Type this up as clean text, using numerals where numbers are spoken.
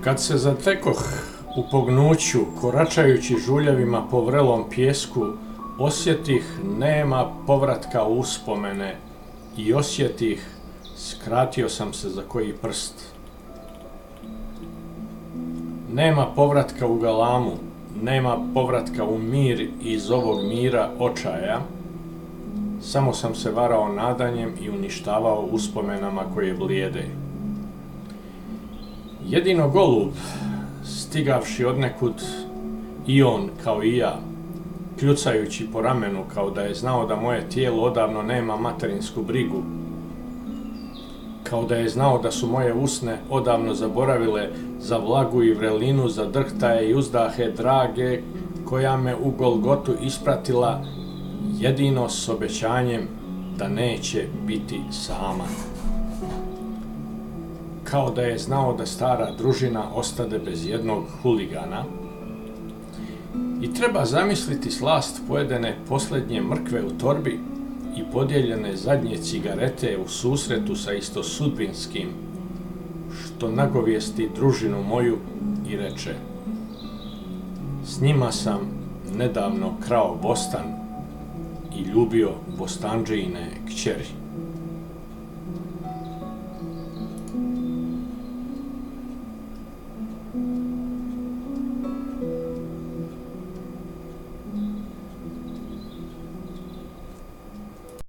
Kad se zatekoh u pognuću, koračajući žuljevima po vrelom pijesku, osjetih nema povratka u uspomene i osjetih, skratio sam se za koji prst. Nema povratka u galamu, nema povratka u mir iz ovog mira očaja, samo sam se varao nadanjem i uništavao uspomenama koje blijede. Jedino golub, stigavši odnekud, i on kao i ja, kljucajući po ramenu kao da je znao da moje tijelo odavno nema materinsku brigu, kao da je znao da su moje usne odavno zaboravile za vlagu i vrelinu, za drhtaje i uzdahe drage koja me u Golgotu ispratila jedino s obećanjem da neće biti sama. Kao da je znao da stara družina ostade bez jednog huligana i treba zamisliti slast pojedene posljednje mrkve u torbi i podijeljene zadnje cigarete u susretu sa istosudbinskim, što nagovijesti družinu moju i reče: s njima sam nedavno krao bostan i ljubio bostandžijine kćeri.